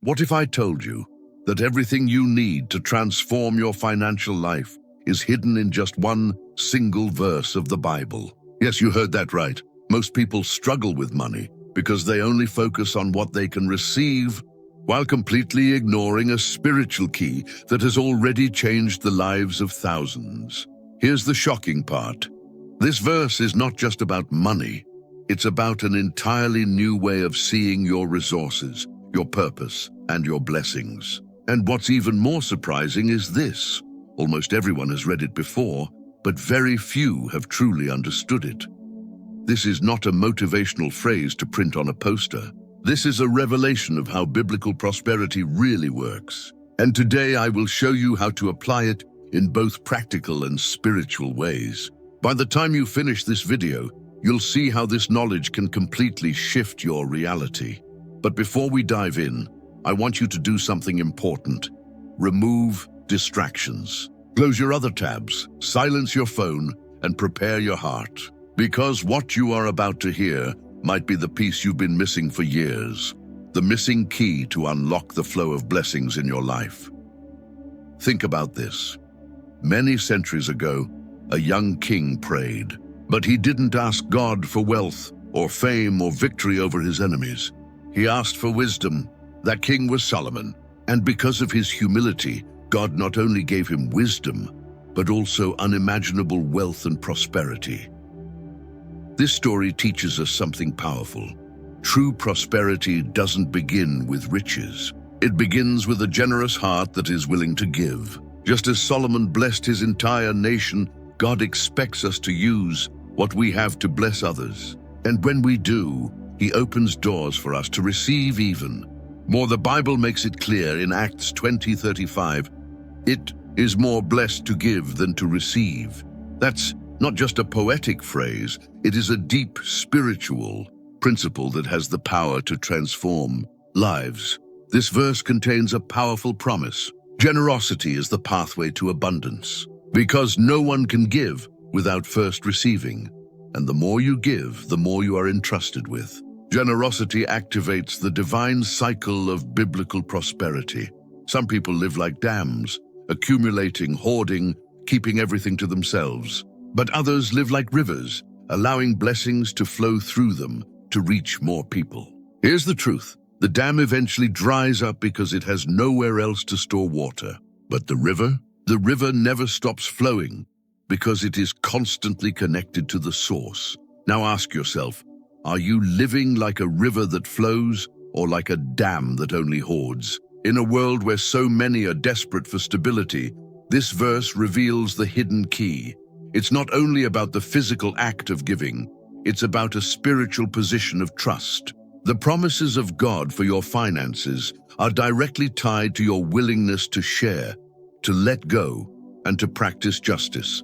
What if I told you that everything you need to transform your financial life is hidden in just one single verse of the Bible? Yes, you heard that right. Most people struggle with money because they only focus on what they can receive while completely ignoring a spiritual key that has already changed the lives of thousands. Here's the shocking part. This verse is not just about money. It's about an entirely new way of seeing your resources, your purpose, and your blessings. And what's even more surprising is this. Almost everyone has read it before, but very few have truly understood it. This is not a motivational phrase to print on a poster. This is a revelation of how biblical prosperity really works. And today I will show you how to apply it in both practical and spiritual ways. By the time you finish this video, you'll see how this knowledge can completely shift your reality. But before we dive in, I want you to do something important. Remove distractions. Close your other tabs, silence your phone, and prepare your heart. Because what you are about to hear might be the piece you've been missing for years, the missing key to unlock the flow of blessings in your life. Think about this. Many centuries ago, a young king prayed, but he didn't ask God for wealth or fame or victory over his enemies. He asked for wisdom. That king was Solomon, and because of his humility, God not only gave him wisdom, but also unimaginable wealth and prosperity. This story teaches us something powerful. True prosperity doesn't begin with riches. It begins with a generous heart that is willing to give. Just as Solomon blessed his entire nation, God expects us to use what we have to bless others. And when we do, He opens doors for us to receive even more. The Bible makes it clear in Acts 20:35, it is more blessed to give than to receive. That's not just a poetic phrase, it is a deep spiritual principle that has the power to transform lives. This verse contains a powerful promise. Generosity is the pathway to abundance, because no one can give without first receiving. And the more you give, the more you are entrusted with. Generosity activates the divine cycle of biblical prosperity. Some people live like dams, accumulating, hoarding, keeping everything to themselves. But others live like rivers, allowing blessings to flow through them to reach more people. Here's the truth. The dam eventually dries up because it has nowhere else to store water. But the river never stops flowing because it is constantly connected to the source. Now ask yourself, are you living like a river that flows or like a dam that only hoards? In a world where so many are desperate for stability, this verse reveals the hidden key. It's not only about the physical act of giving, it's about a spiritual position of trust. The promises of God for your finances are directly tied to your willingness to share, to let go, and to practice justice.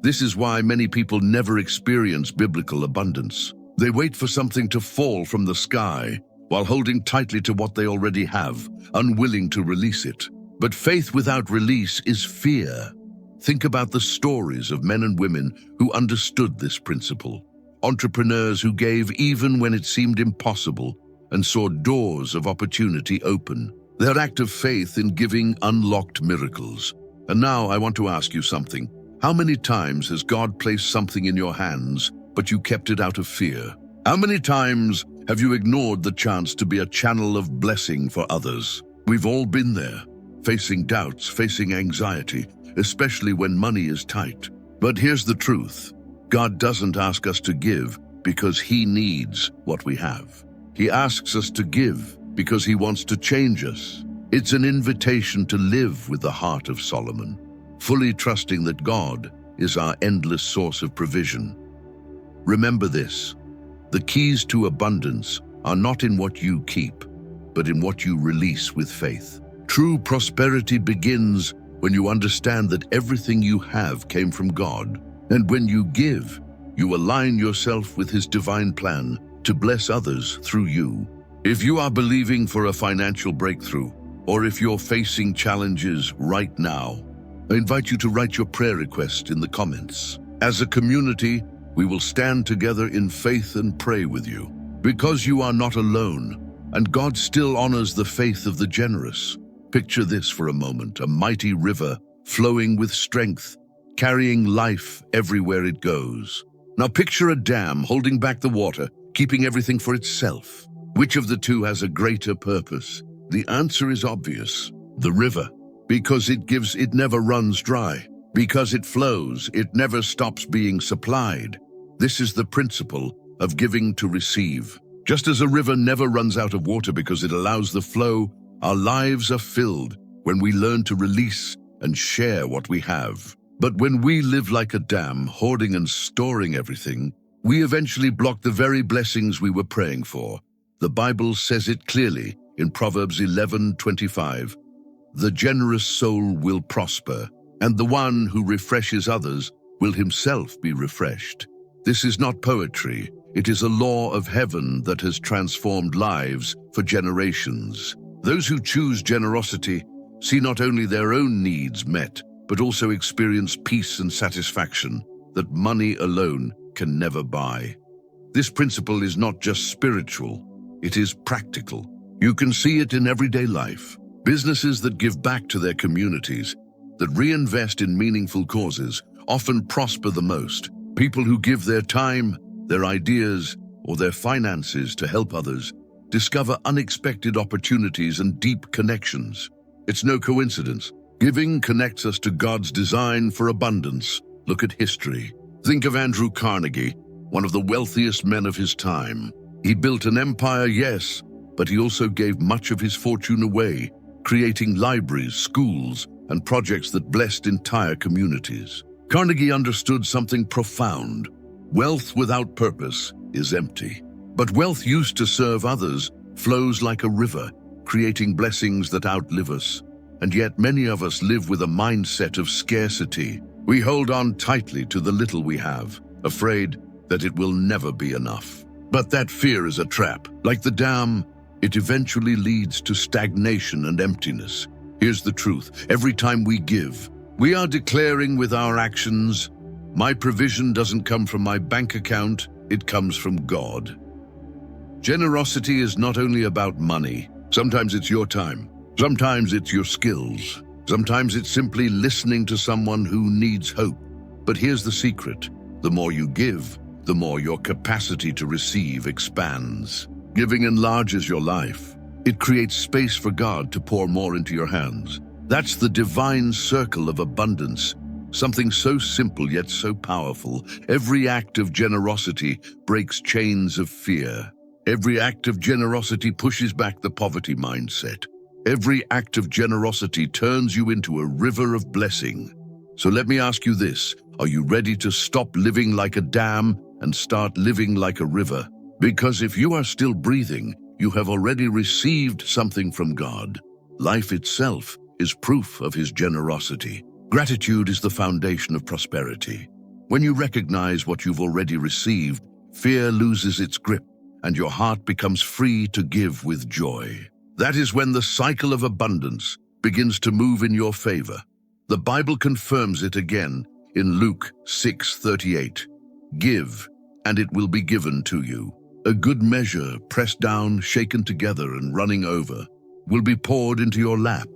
This is why many people never experience biblical abundance. They wait for something to fall from the sky while holding tightly to what they already have, unwilling to release it. But faith without release is fear. Think about the stories of men and women who understood this principle. Entrepreneurs who gave even when it seemed impossible and saw doors of opportunity open. Their act of faith in giving unlocked miracles. And now I want to ask you something. How many times has God placed something in your hands, but you kept it out of fear? How many times have you ignored the chance to be a channel of blessing for others? We've all been there, facing doubts, facing anxiety, especially when money is tight. But here's the truth. God doesn't ask us to give because He needs what we have. He asks us to give because He wants to change us. It's an invitation to live with the heart of Solomon, fully trusting that God is our endless source of provision. Remember this, the keys to abundance are not in what you keep, but in what you release with faith. True prosperity begins when you understand that everything you have came from God. And when you give, you align yourself with His divine plan to bless others through you. If you are believing for a financial breakthrough, or if you're facing challenges right now, I invite you to write your prayer request in the comments. As a community, we will stand together in faith and pray with you. Because you are not alone, And God still honors the faith of the generous. Picture this for a moment, a mighty river flowing with strength, carrying life everywhere it goes. Now picture a dam holding back the water, keeping everything for itself. Which of the two has a greater purpose? The answer is obvious: the river. Because it never runs dry. Because it flows, it never stops being supplied. This is the principle of giving to receive. Just as a river never runs out of water because it allows the flow, our lives are filled when we learn to release and share what we have. But when we live like a dam, hoarding and storing everything, we eventually block the very blessings we were praying for. The Bible says it clearly in Proverbs 11:25. The generous soul will prosper, and the one who refreshes others will himself be refreshed. This is not poetry. It is a law of heaven that has transformed lives for generations. Those who choose generosity see not only their own needs met, but also experience peace and satisfaction that money alone can never buy. This principle is not just spiritual, it is practical. You can see it in everyday life. Businesses that give back to their communities, that reinvest in meaningful causes, often prosper the most. People who give their time, their ideas, or their finances to help others discover unexpected opportunities and deep connections. It's no coincidence. Giving connects us to God's design for abundance. Look at history. Think of Andrew Carnegie, one of the wealthiest men of his time. He built an empire, yes, but he also gave much of his fortune away, creating libraries, schools, and projects that blessed entire communities. Carnegie understood something profound. Wealth without purpose is empty. But wealth used to serve others flows like a river, creating blessings that outlive us. And yet many of us live with a mindset of scarcity. We hold on tightly to the little we have, afraid that it will never be enough. But that fear is a trap. Like the dam, it eventually leads to stagnation and emptiness. Here's the truth. Every time we give, we are declaring with our actions, my provision doesn't come from my bank account, it comes from God. Generosity is not only about money. Sometimes it's your time. Sometimes it's your skills. Sometimes it's simply listening to someone who needs hope. But here's the secret. The more you give, the more your capacity to receive expands. Giving enlarges your life. It creates space for God to pour more into your hands. That's the divine circle of abundance. Something so simple yet so powerful. Every act of generosity breaks chains of fear. Every act of generosity pushes back the poverty mindset. Every act of generosity turns you into a river of blessing. So let me ask you this. Are you ready to stop living like a dam and start living like a river? Because if you are still breathing, you have already received something from God. Life itself is proof of His generosity. Gratitude is the foundation of prosperity. When you recognize what you've already received, fear loses its grip, and your heart becomes free to give with joy. That is when the cycle of abundance begins to move in your favor. The Bible confirms it again in Luke 6:38. Give, and it will be given to you. A good measure, pressed down, shaken together, and running over, will be poured into your lap.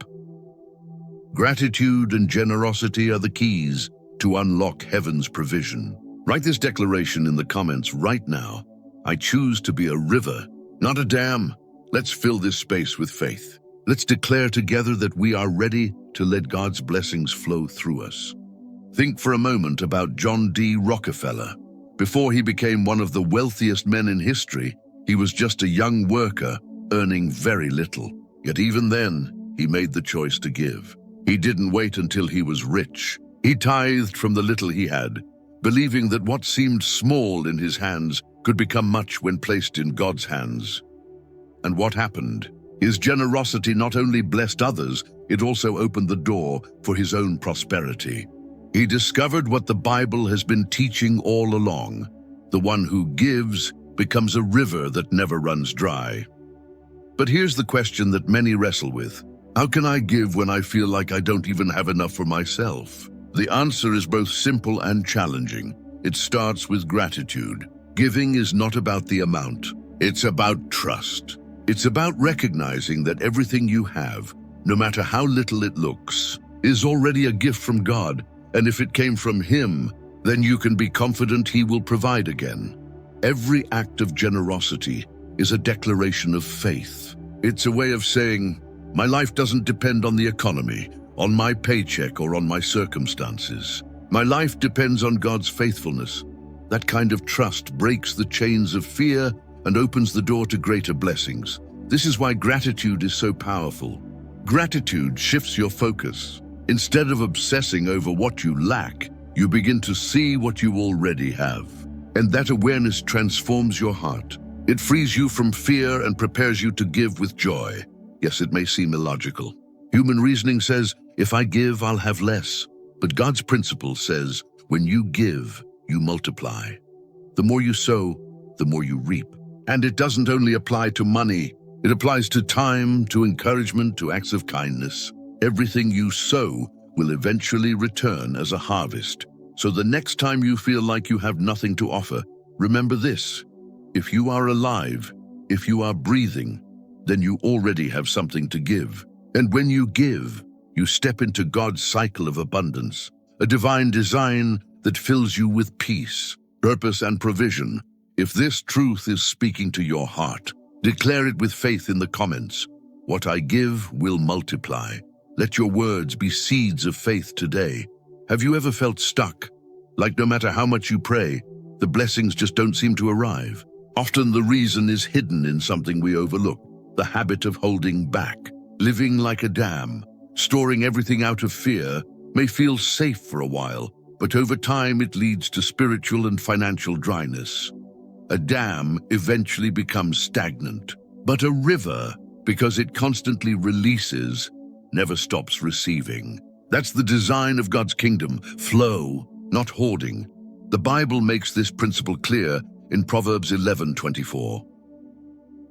Gratitude and generosity are the keys to unlock heaven's provision. Write this declaration in the comments right now. I choose to be a river, not a dam. Let's fill this space with faith. Let's declare together that we are ready to let God's blessings flow through us. Think for a moment about John D. Rockefeller. Before he became one of the wealthiest men in history, he was just a young worker earning very little. Yet even then, he made the choice to give. He didn't wait until he was rich. He tithed from the little he had, believing that what seemed small in his hands could become much when placed in God's hands. And what happened? His generosity not only blessed others, it also opened the door for his own prosperity. He discovered what the Bible has been teaching all along. The one who gives becomes a river that never runs dry. But here's the question that many wrestle with. How can I give when I feel like I don't even have enough for myself? The answer is both simple and challenging. It starts with gratitude. Giving is not about the amount. It's about trust. It's about recognizing that everything you have, no matter how little it looks, is already a gift from God, and if it came from Him, then you can be confident He will provide again. Every act of generosity is a declaration of faith. It's a way of saying, my life doesn't depend on the economy, on my paycheck, or on my circumstances. My life depends on God's faithfulness. That kind of trust breaks the chains of fear and opens the door to greater blessings. This is why gratitude is so powerful. Gratitude shifts your focus. Instead of obsessing over what you lack, you begin to see what you already have. And that awareness transforms your heart. It frees you from fear and prepares you to give with joy. Yes, it may seem illogical. Human reasoning says, if I give, I'll have less. But God's principle says, when you give, you multiply. The more you sow, the more you reap. And it doesn't only apply to money. It applies to time, to encouragement, to acts of kindness. Everything you sow will eventually return as a harvest. So the next time you feel like you have nothing to offer, remember this. If you are alive, if you are breathing, then you already have something to give. And when you give, you step into God's cycle of abundance, a divine design that fills you with peace, purpose, and provision. If this truth is speaking to your heart, declare it with faith in the comments. What I give will multiply. Let your words be seeds of faith today. Have you ever felt stuck? Like no matter how much you pray, the blessings just don't seem to arrive. Often the reason is hidden in something we overlook, the habit of holding back. Living like a dam, storing everything out of fear, may feel safe for a while, but over time it leads to spiritual and financial dryness. A dam eventually becomes stagnant, but a river, because it constantly releases, never stops receiving. That's the design of God's kingdom, flow, not hoarding. The Bible makes this principle clear in Proverbs 11:24.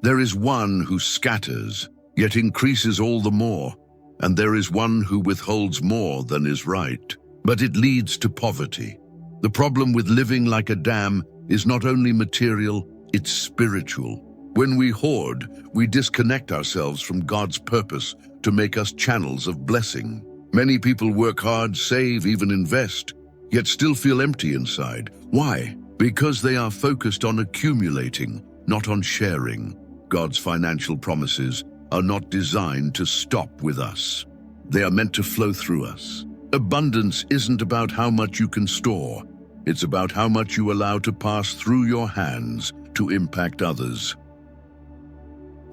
There is one who scatters, yet increases all the more, and there is one who withholds more than is right, but it leads to poverty. The problem with living like a dam is not only material, it's spiritual. When we hoard, we disconnect ourselves from God's purpose to make us channels of blessing. Many people work hard, save, even invest, yet still feel empty inside. Why? Because they are focused on accumulating, not on sharing. God's financial promises are not designed to stop with us. They are meant to flow through us. Abundance isn't about how much you can store. It's about how much you allow to pass through your hands to impact others.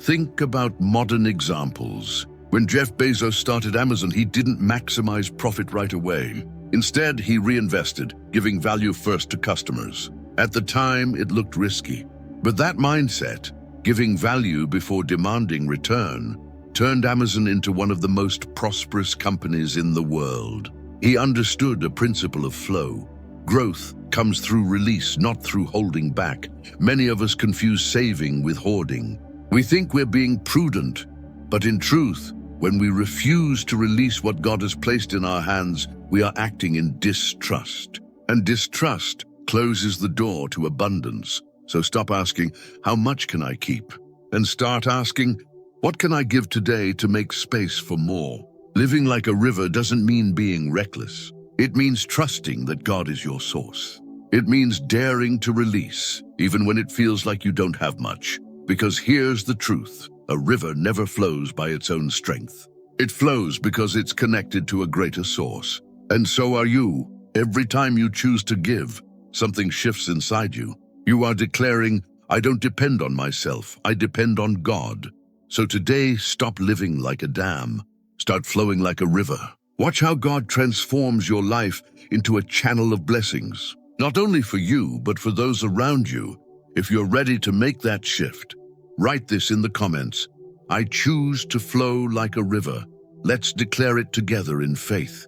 Think about modern examples. When Jeff Bezos started Amazon, he didn't maximize profit right away. Instead, he reinvested, giving value first to customers. At the time, it looked risky. But that mindset, giving value before demanding return, turned Amazon into one of the most prosperous companies in the world. He understood a principle of flow. Growth comes through release, not through holding back. Many of us confuse saving with hoarding. We think we're being prudent, but in truth, when we refuse to release what God has placed in our hands, we are acting in distrust. And distrust closes the door to abundance. So stop asking, how much can I keep? And start asking, what can I give today to make space for more? Living like a river doesn't mean being reckless. It means trusting that God is your source. It means daring to release, even when it feels like you don't have much. Because here's the truth. A river never flows by its own strength. It flows because it's connected to a greater source. And so are you. Every time you choose to give, something shifts inside you. You are declaring, I don't depend on myself, I depend on God. So today, stop living like a dam. Start flowing like a river. Watch how God transforms your life into a channel of blessings. Not only for you, but for those around you. If you're ready to make that shift, write this in the comments. I choose to flow like a river. Let's declare it together in faith.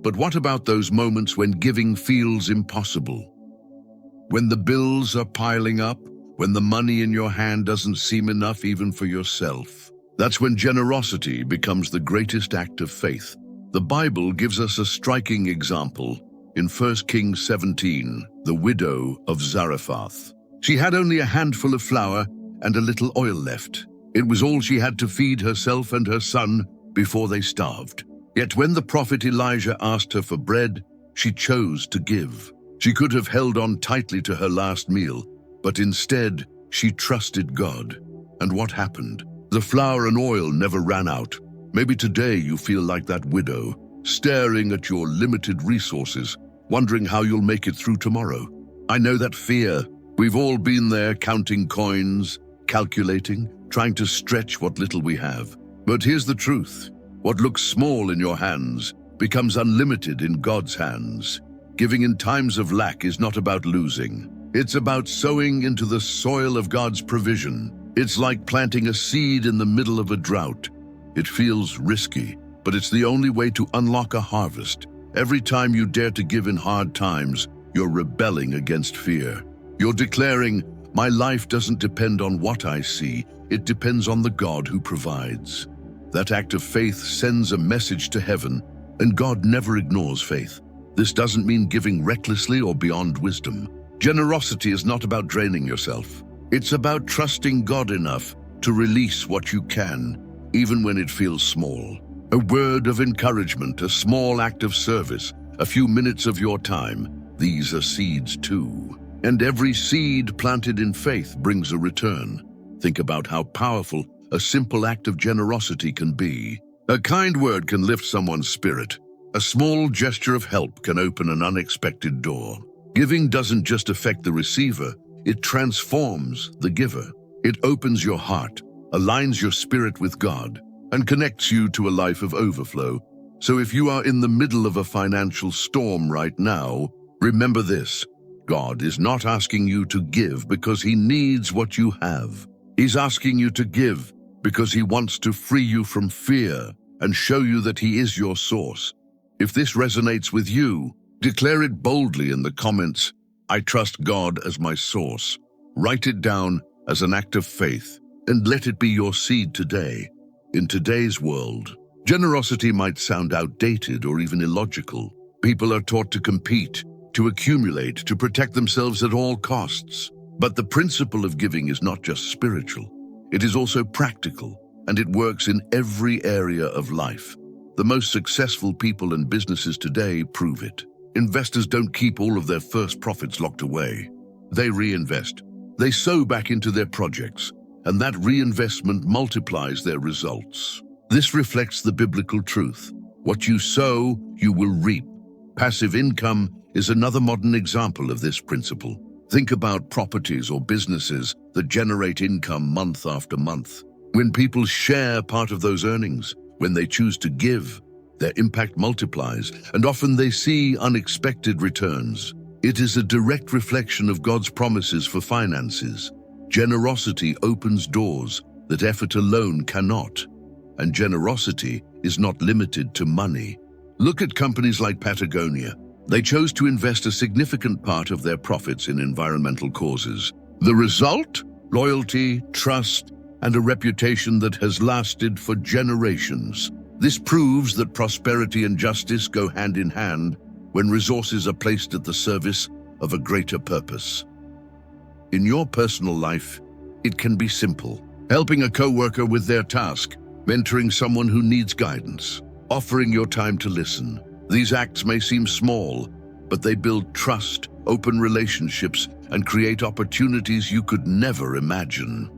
But what about those moments when giving feels impossible? When the bills are piling up, when the money in your hand doesn't seem enough even for yourself. That's when generosity becomes the greatest act of faith. The Bible gives us a striking example in 1 Kings 17, the widow of Zarephath. She had only a handful of flour and a little oil left, It was all she had to feed herself and her son before they starved. Yet when the prophet Elijah asked her for bread, she chose to give. She could have held on tightly to her last meal, but instead, she trusted God. And what happened? The flour and oil never ran out. Maybe today you feel like that widow, staring at your limited resources, wondering how you'll make it through tomorrow. I know that fear. We've all been there, counting coins, calculating, trying to stretch what little we have. But here's the truth. What looks small in your hands becomes unlimited in God's hands. Giving in times of lack is not about losing. It's about sowing into the soil of God's provision. It's like planting a seed in the middle of a drought. It feels risky, but it's the only way to unlock a harvest. Every time you dare to give in hard times, you're rebelling against fear. You're declaring, "My life doesn't depend on what I see, it depends on the God who provides." That act of faith sends a message to heaven, and God never ignores faith. This doesn't mean giving recklessly or beyond wisdom. Generosity is not about draining yourself. It's about trusting God enough to release what you can, even when it feels small. A word of encouragement, a small act of service, a few minutes of your time, these are seeds too. And every seed planted in faith brings a return. Think about how powerful a simple act of generosity can be. A kind word can lift someone's spirit. A small gesture of help can open an unexpected door. Giving doesn't just affect the receiver, it transforms the giver. It opens your heart, aligns your spirit with God, and connects you to a life of overflow. So if you are in the middle of a financial storm right now, remember this: God is not asking you to give because He needs what you have. He's asking you to give because He wants to free you from fear and show you that He is your source. If this resonates with you, declare it boldly in the comments. I trust God as my source. Write it down as an act of faith and let it be your seed today. In today's world, generosity might sound outdated or even illogical. People are taught to compete, to accumulate, to protect themselves at all costs. But the principle of giving is not just spiritual. It is also practical, and it works in every area of life. The most successful people and businesses today prove it. Investors don't keep all of their first profits locked away. They reinvest. They sow back into their projects, and that reinvestment multiplies their results. This reflects the biblical truth. What you sow, you will reap. Passive income is another modern example of this principle. Think about properties or businesses that generate income month after month. When people share part of those earnings, when they choose to give, their impact multiplies, and often they see unexpected returns. It is a direct reflection of God's promises for finances. Generosity opens doors that effort alone cannot, and generosity is not limited to money. Look at companies like Patagonia. They chose to invest a significant part of their profits in environmental causes. The result? Loyalty, trust, and a reputation that has lasted for generations. This proves that prosperity and justice go hand in hand when resources are placed at the service of a greater purpose. In your personal life, it can be simple. Helping a coworker with their task, mentoring someone who needs guidance, offering your time to listen. These acts may seem small, but they build trust, open relationships, and create opportunities you could never imagine.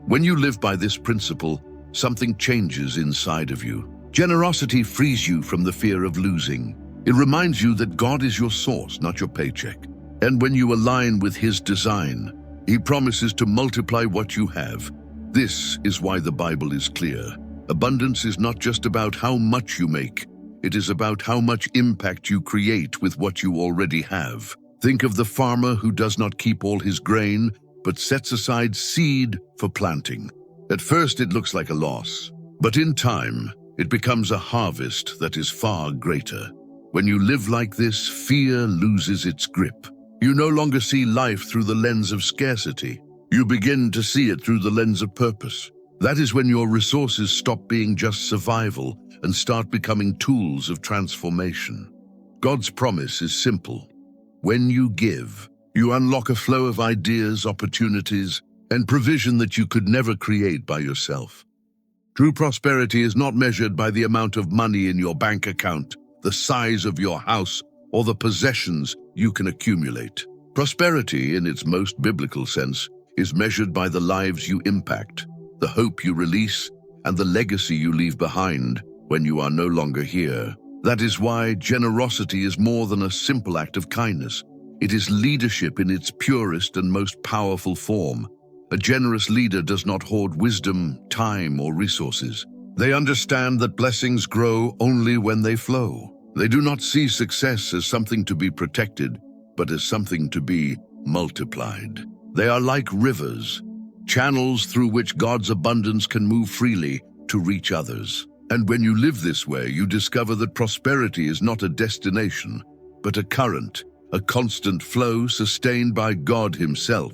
When you live by this principle, something changes inside of you. Generosity frees you from the fear of losing. It reminds you that God is your source, not your paycheck. And when you align with His design, He promises to multiply what you have. This is why the Bible is clear. Abundance is not just about how much you make. It is about how much impact you create with what you already have. Think of the farmer who does not keep all his grain, but sets aside seed for planting. At first, it looks like a loss, but in time, it becomes a harvest that is far greater. When you live like this, fear loses its grip. You no longer see life through the lens of scarcity. You begin to see it through the lens of purpose. That is when your resources stop being just survival and start becoming tools of transformation. God's promise is simple. When you give, you unlock a flow of ideas, opportunities, and provision that you could never create by yourself. True prosperity is not measured by the amount of money in your bank account, the size of your house, or the possessions you can accumulate. Prosperity, in its most biblical sense, is measured by the lives you impact, the hope you release, and the legacy you leave behind when you are no longer here. That is why generosity is more than a simple act of kindness. It is leadership in its purest and most powerful form. A generous leader does not hoard wisdom, time, or resources. They understand that blessings grow only when they flow. They do not see success as something to be protected, but as something to be multiplied. They are like rivers, channels through which God's abundance can move freely to reach others. And when you live this way, you discover that prosperity is not a destination, but a current, a constant flow sustained by God Himself.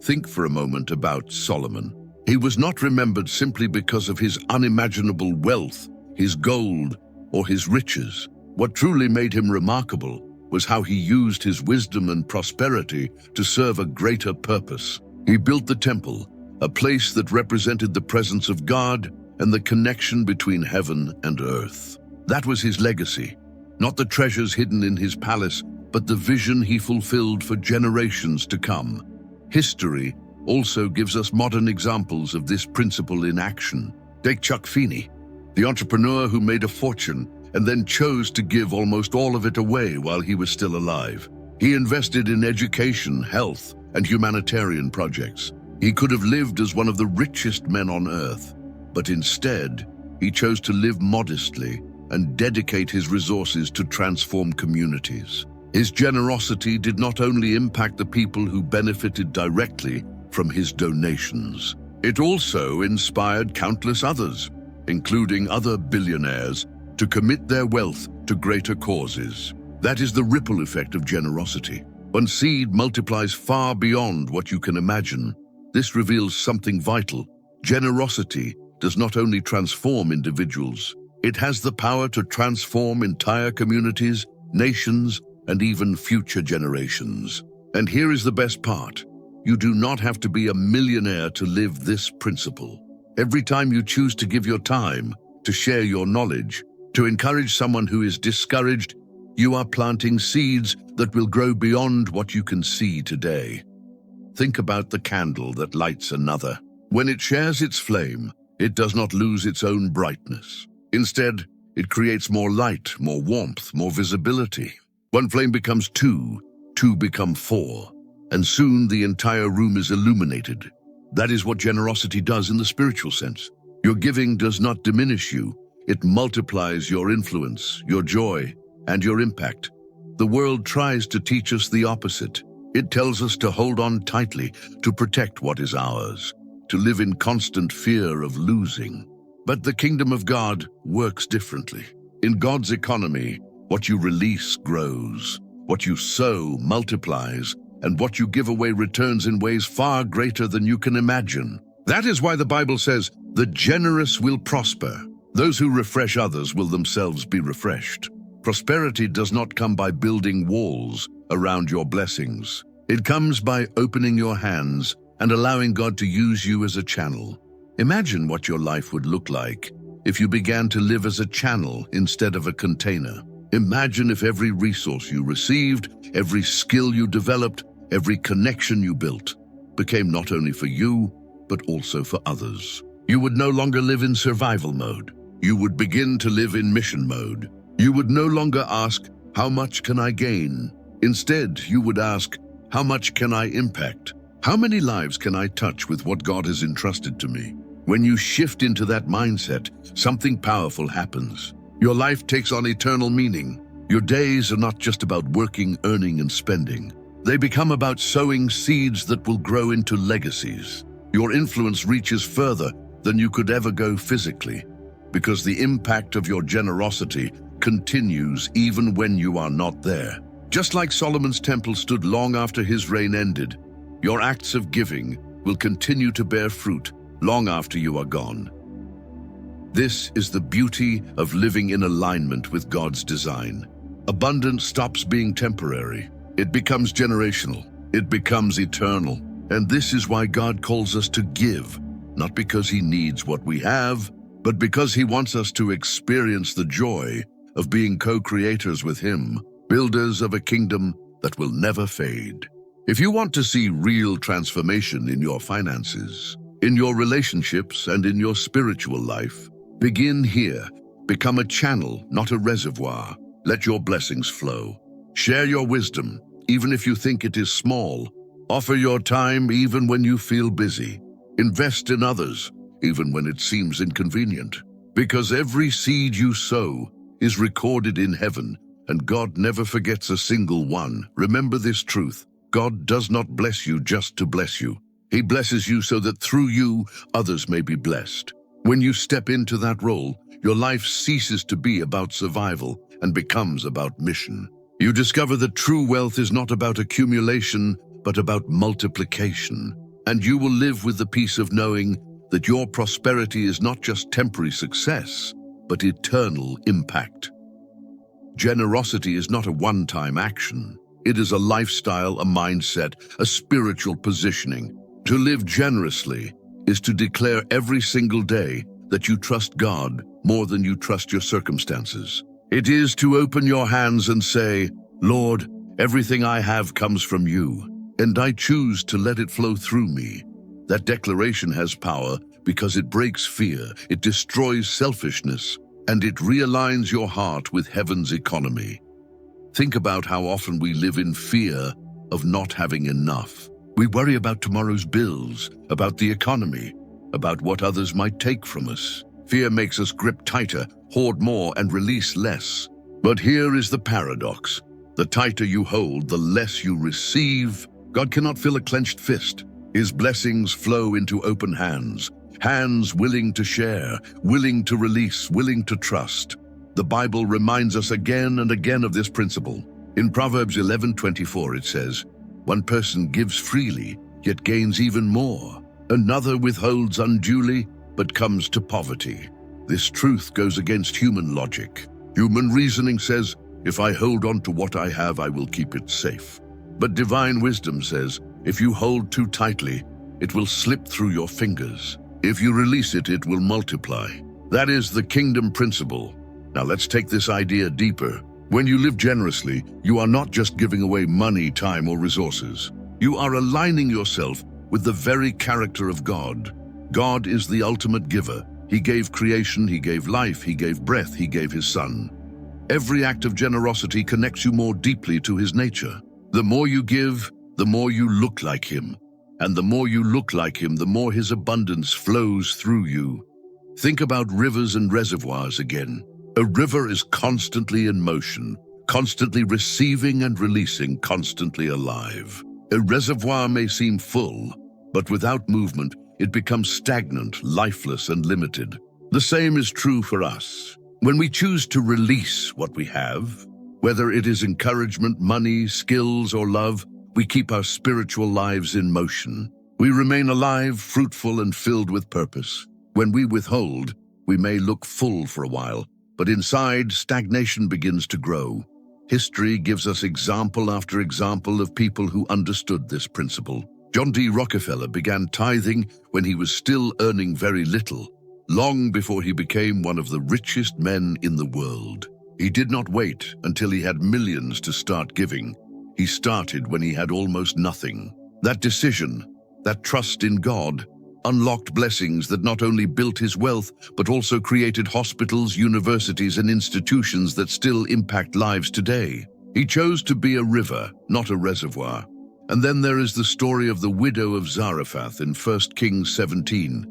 Think for a moment about Solomon. He was not remembered simply because of his unimaginable wealth, his gold, or his riches. What truly made him remarkable was how he used his wisdom and prosperity to serve a greater purpose. He built the temple, a place that represented the presence of God and the connection between heaven and earth. That was his legacy, not the treasures hidden in his palace, but the vision he fulfilled for generations to come. History also gives us modern examples of this principle in action. Take Chuck Feeney, the entrepreneur who made a fortune and then chose to give almost all of it away while he was still alive. He invested in education, health, and humanitarian projects. He could have lived as one of the richest men on earth, but instead, he chose to live modestly and dedicate his resources to transform communities. His generosity did not only impact the people who benefited directly from his donations, it also inspired countless others, including other billionaires, to commit their wealth to greater causes. That is the ripple effect of generosity. One seed multiplies far beyond what you can imagine. This reveals something vital. Generosity does not only transform individuals, it has the power to transform entire communities, nations, and even future generations. And here is the best part. You do not have to be a millionaire to live this principle. Every time you choose to give your time, to share your knowledge, to encourage someone who is discouraged, you are planting seeds that will grow beyond what you can see today. Think about the candle that lights another. When it shares its flame, it does not lose its own brightness. Instead, it creates more light, more warmth, more visibility. One flame becomes two become four, and soon the entire room is illuminated. That is what generosity does in the spiritual sense. Your giving does not diminish you. It multiplies your influence, your joy, and your impact. The world tries to teach us the opposite. It tells us to hold on tightly, to protect what is ours, to live in constant fear of losing. But the kingdom of God works differently. In God's economy, what you release grows, what you sow multiplies, and what you give away returns in ways far greater than you can imagine. That is why the Bible says, "The generous will prosper. Those who refresh others will themselves be refreshed." Prosperity does not come by building walls around your blessings. It comes by opening your hands and allowing God to use you as a channel. Imagine what your life would look like if you began to live as a channel instead of a container. Imagine if every resource you received, every skill you developed, every connection you built became not only for you, but also for others. You would no longer live in survival mode. You would begin to live in mission mode. You would no longer ask, "How much can I gain?" Instead, you would ask, "How much can I impact? How many lives can I touch with what God has entrusted to me?" When you shift into that mindset, something powerful happens. Your life takes on eternal meaning. Your days are not just about working, earning, and spending. They become about sowing seeds that will grow into legacies. Your influence reaches further than you could ever go physically, because the impact of your generosity continues even when you are not there. Just like Solomon's temple stood long after his reign ended, your acts of giving will continue to bear fruit long after you are gone. This is the beauty of living in alignment with God's design. Abundance stops being temporary. It becomes generational. It becomes eternal. And this is why God calls us to give, not because He needs what we have, but because He wants us to experience the joy of being co-creators with Him, builders of a kingdom that will never fade. If you want to see real transformation in your finances, in your relationships, and in your spiritual life, begin here. Become a channel, not a reservoir. Let your blessings flow. Share your wisdom, even if you think it is small. Offer your time even when you feel busy. Invest in others, even when it seems inconvenient. Because every seed you sow is recorded in heaven, and God never forgets a single one. Remember this truth: God does not bless you just to bless you. He blesses you so that through you, others may be blessed. When you step into that role, your life ceases to be about survival and becomes about mission. You discover that true wealth is not about accumulation, but about multiplication. And you will live with the peace of knowing that your prosperity is not just temporary success, but eternal impact. Generosity is not a one-time action. It is a lifestyle, a mindset, a spiritual positioning. To live generously is to declare every single day that you trust God more than you trust your circumstances. It is to open your hands and say, "Lord, everything I have comes from you, and I choose to let it flow through me." That declaration has power because it breaks fear, it destroys selfishness, and it realigns your heart with heaven's economy. Think about how often we live in fear of not having enough. We worry about tomorrow's bills, about the economy, about what others might take from us. Fear makes us grip tighter, hoard more, and release less. But here is the paradox. The tighter you hold, the less you receive. God cannot fill a clenched fist. His blessings flow into open hands, hands willing to share, willing to release, willing to trust. The Bible reminds us again and again of this principle. In Proverbs 11:24 it says, "One person gives freely, yet gains even more. Another withholds unduly, but comes to poverty." This truth goes against human logic. Human reasoning says, if I hold on to what I have, I will keep it safe. But divine wisdom says, if you hold too tightly, it will slip through your fingers. If you release it, it will multiply. That is the kingdom principle. Now let's take this idea deeper. When you live generously, you are not just giving away money, time, or resources. You are aligning yourself with the very character of God. God is the ultimate giver. He gave creation, He gave life, He gave breath, He gave His Son. Every act of generosity connects you more deeply to His nature. The more you give, the more you look like Him. And the more you look like Him, the more His abundance flows through you. Think about rivers and reservoirs again. A river is constantly in motion, constantly receiving and releasing, constantly alive. A reservoir may seem full, but without movement, it becomes stagnant, lifeless, and limited. The same is true for us. When we choose to release what we have, whether it is encouragement, money, skills, or love, we keep our spiritual lives in motion. We remain alive, fruitful, and filled with purpose. When we withhold, we may look full for a while, but inside, stagnation begins to grow. History gives us example after example of people who understood this principle. John D. Rockefeller began tithing when he was still earning very little, long before he became one of the richest men in the world. He did not wait until he had millions to start giving. He started when he had almost nothing. That decision, that trust in God, unlocked blessings that not only built his wealth, but also created hospitals, universities, and institutions that still impact lives today. He chose to be a river, not a reservoir. And then there is the story of the widow of Zarephath in 1 Kings 17.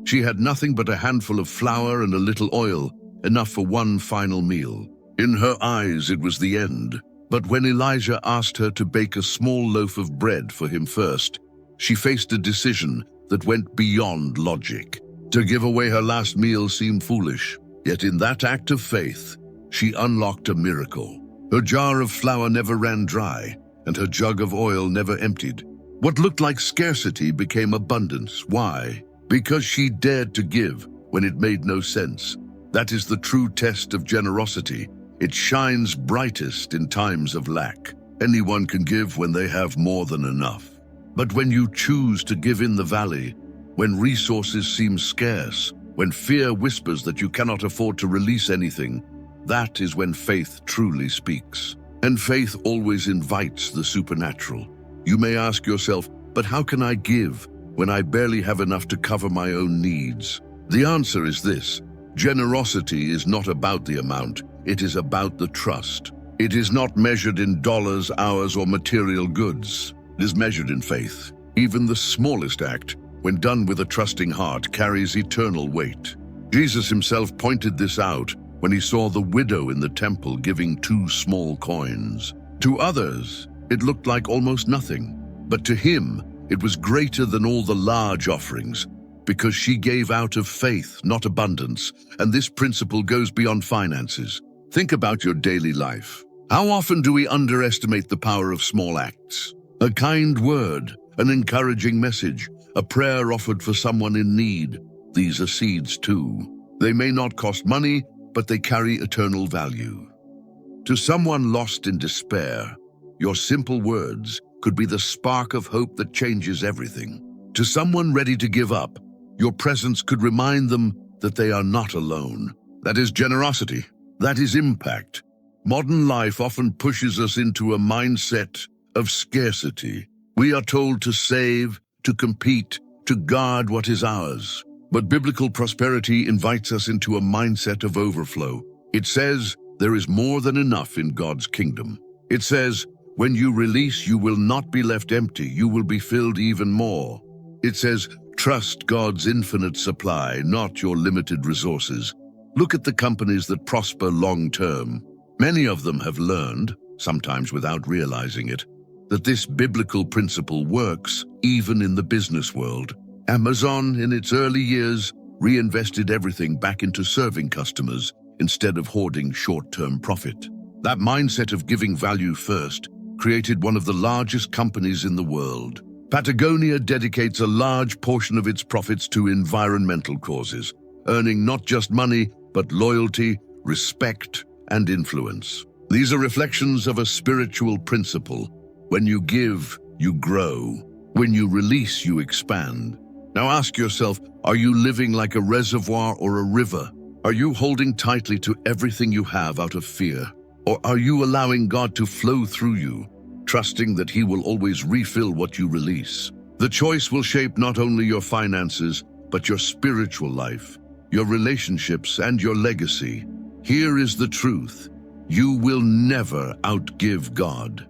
She had nothing but a handful of flour and a little oil, enough for one final meal. In her eyes, it was the end. But when Elijah asked her to bake a small loaf of bread for him first, she faced a decision that went beyond logic. To give away her last meal seemed foolish, yet in that act of faith, she unlocked a miracle. Her jar of flour never ran dry, and her jug of oil never emptied. What looked like scarcity became abundance. Why? Because she dared to give when it made no sense. That is the true test of generosity. It shines brightest in times of lack. Anyone can give when they have more than enough. But when you choose to give in the valley, when resources seem scarce, when fear whispers that you cannot afford to release anything, that is when faith truly speaks. And faith always invites the supernatural. You may ask yourself, but how can I give when I barely have enough to cover my own needs? The answer is this: generosity is not about the amount, it is about the trust. It is not measured in dollars, hours, or material goods. It is measured in faith. Even the smallest act, when done with a trusting heart, carries eternal weight. Jesus himself pointed this out when he saw the widow in the temple giving 2 small coins. To others, it looked like almost nothing, but to him, it was greater than all the large offerings, because she gave out of faith, not abundance, and this principle goes beyond finances. Think about your daily life. How often do we underestimate the power of small acts? A kind word, an encouraging message, a prayer offered for someone in need. These are seeds too. They may not cost money, but they carry eternal value. To someone lost in despair, your simple words could be the spark of hope that changes everything. To someone ready to give up, your presence could remind them that they are not alone. That is generosity. That is impact. Modern life often pushes us into a mindset of scarcity. We are told to save, to compete, to guard what is ours. But biblical prosperity invites us into a mindset of overflow. It says there is more than enough in God's kingdom. It says, when you release, you will not be left empty, you will be filled even more. It says, trust God's infinite supply, not your limited resources. Look at the companies that prosper long-term. Many of them have learned, sometimes without realizing it, that this biblical principle works even in the business world. Amazon, in its early years, reinvested everything back into serving customers instead of hoarding short-term profit. That mindset of giving value first created one of the largest companies in the world. Patagonia dedicates a large portion of its profits to environmental causes, earning not just money, but loyalty, respect, and influence. These are reflections of a spiritual principle. When you give, you grow. When you release, you expand. Now ask yourself, are you living like a reservoir or a river? Are you holding tightly to everything you have out of fear? Or are you allowing God to flow through you, trusting that He will always refill what you release? The choice will shape not only your finances, but your spiritual life, your relationships, and your legacy. Here is the truth. You will never outgive God.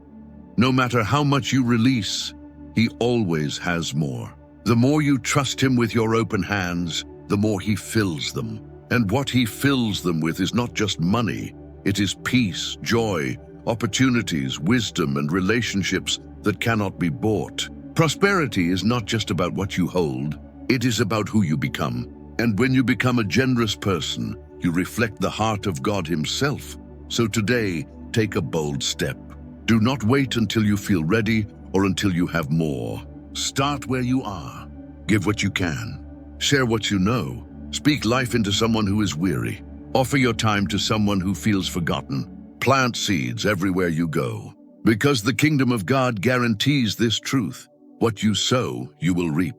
No matter how much you release, He always has more. The more you trust Him with your open hands, the more He fills them. And what He fills them with is not just money. It is peace, joy, opportunities, wisdom, and relationships that cannot be bought. Prosperity is not just about what you hold. It is about who you become. And when you become a generous person, you reflect the heart of God Himself. So today, take a bold step. Do not wait until you feel ready or until you have more. Start where you are. Give what you can. Share what you know. Speak life into someone who is weary. Offer your time to someone who feels forgotten. Plant seeds everywhere you go. Because the kingdom of God guarantees this truth. What you sow, you will reap.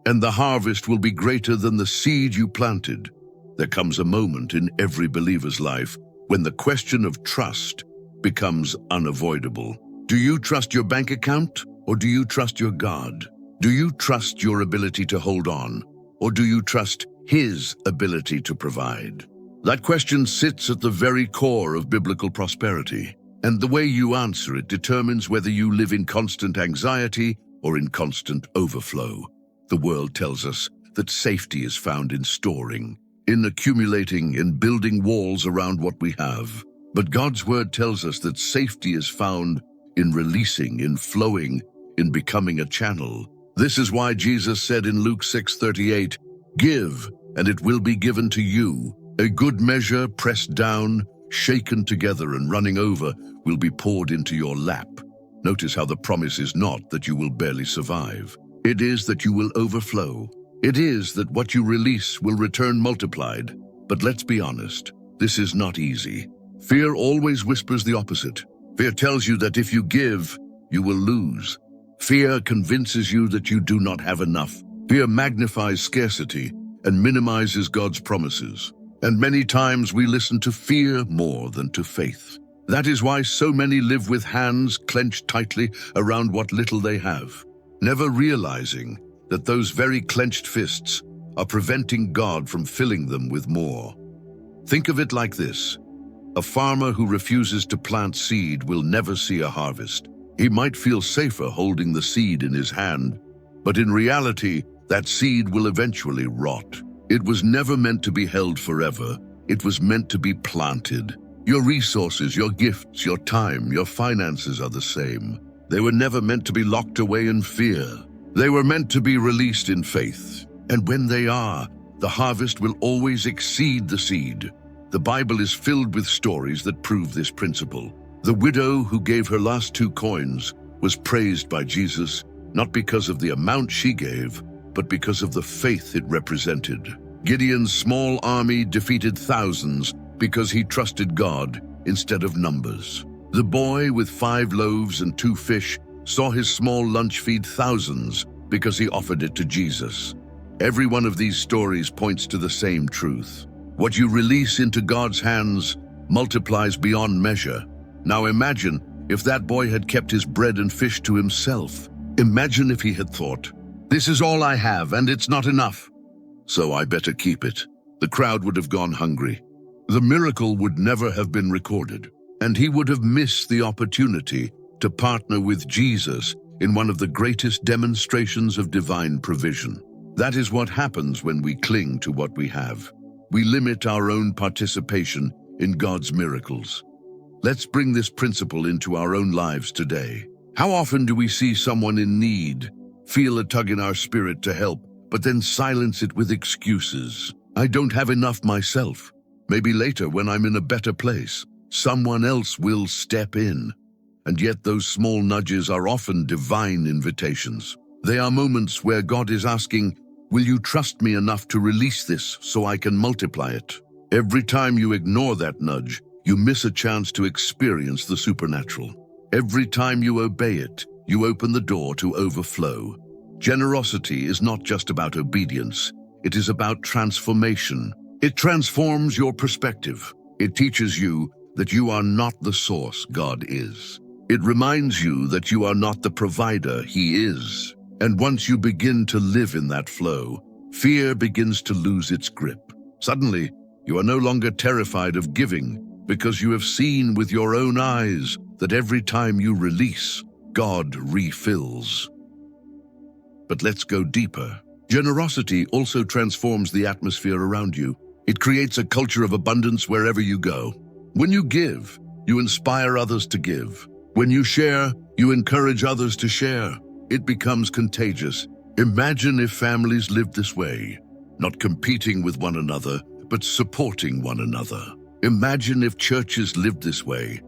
And the harvest will be greater than the seed you planted. There comes a moment in every believer's life when the question of trust becomes unavoidable. Do you trust your bank account, or do you trust your God? Do you trust your ability to hold on, or do you trust His ability to provide? That question sits at the very core of biblical prosperity, and the way you answer it determines whether you live in constant anxiety or in constant overflow. The world tells us that safety is found in storing, in accumulating, in building walls around what we have. But God's word tells us that safety is found in releasing, in flowing, in becoming a channel. This is why Jesus said in Luke 6:38, "Give, and it will be given to you. A good measure, pressed down, shaken together, and running over, will be poured into your lap." Notice how the promise is not that you will barely survive. It is that you will overflow. It is that what you release will return multiplied. But let's be honest, this is not easy. Fear always whispers the opposite. Fear tells you that if you give, you will lose. Fear convinces you that you do not have enough. Fear magnifies scarcity and minimizes God's promises. And many times we listen to fear more than to faith. That is why so many live with hands clenched tightly around what little they have, never realizing that those very clenched fists are preventing God from filling them with more. Think of it like this. A farmer who refuses to plant seed will never see a harvest. He might feel safer holding the seed in his hand, but in reality, that seed will eventually rot. It was never meant to be held forever. It was meant to be planted. Your resources, your gifts, your time, your finances are the same. They were never meant to be locked away in fear. They were meant to be released in faith. And when they are, the harvest will always exceed the seed. The Bible is filled with stories that prove this principle. The widow who gave her last 2 coins was praised by Jesus, not because of the amount she gave, but because of the faith it represented. Gideon's small army defeated thousands because he trusted God instead of numbers. The boy with 5 loaves and 2 fish saw his small lunch feed thousands because he offered it to Jesus. Every one of these stories points to the same truth. What you release into God's hands multiplies beyond measure. Now imagine if that boy had kept his bread and fish to himself. Imagine if he had thought, "This is all I have and it's not enough, so I better keep it." The crowd would have gone hungry. The miracle would never have been recorded, and he would have missed the opportunity to partner with Jesus in one of the greatest demonstrations of divine provision. That is what happens when we cling to what we have. We limit our own participation in God's miracles. Let's bring this principle into our own lives today. How often do we see someone in need, feel a tug in our spirit to help, but then silence it with excuses? I don't have enough myself. Maybe later, when I'm in a better place, someone else will step in. And yet those small nudges are often divine invitations. They are moments where God is asking, "Will you trust me enough to release this so I can multiply it?" Every time you ignore that nudge, you miss a chance to experience the supernatural. Every time you obey it, you open the door to overflow. Generosity is not just about obedience. It is about transformation. It transforms your perspective. It teaches you that you are not the source, God is. It reminds you that you are not the provider, He is. And once you begin to live in that flow, fear begins to lose its grip. Suddenly, you are no longer terrified of giving because you have seen with your own eyes that every time you release, God refills. But let's go deeper. Generosity also transforms the atmosphere around you. It creates a culture of abundance wherever you go. When you give, you inspire others to give. When you share, you encourage others to share. It becomes contagious. Imagine if families lived this way, not competing with one another, but supporting one another. Imagine if churches lived this way,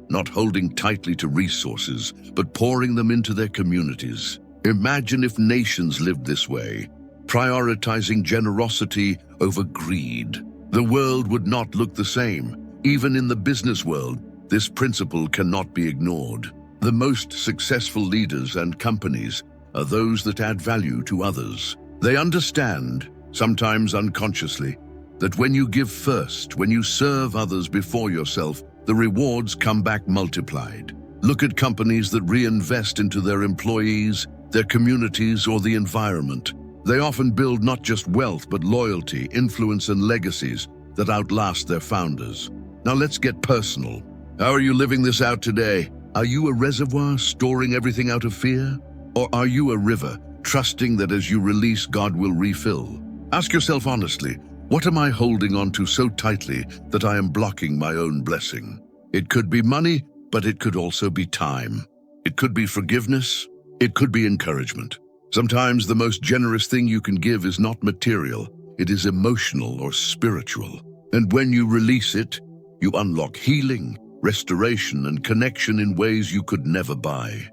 not holding tightly to resources, but pouring them into their communities. Imagine if nations lived this way, prioritizing generosity over greed. The world would not look the same. Even in the business world, this principle cannot be ignored. The most successful leaders and companies are those that add value to others. They understand, sometimes unconsciously, that when you give first, when you serve others before yourself, the rewards come back multiplied. Look at companies that reinvest into their employees, their communities, or the environment. They often build not just wealth, but loyalty, influence, and legacies that outlast their founders. Now let's get personal. How are you living this out today? Are you a reservoir storing everything out of fear? Or are you a river, trusting that as you release, God will refill? Ask yourself honestly, what am I holding on to so tightly that I am blocking my own blessing? It could be money, but it could also be time. It could be forgiveness. It could be encouragement. Sometimes the most generous thing you can give is not material. It is emotional or spiritual. And when you release it, you unlock healing, restoration, and connection in ways you could never buy.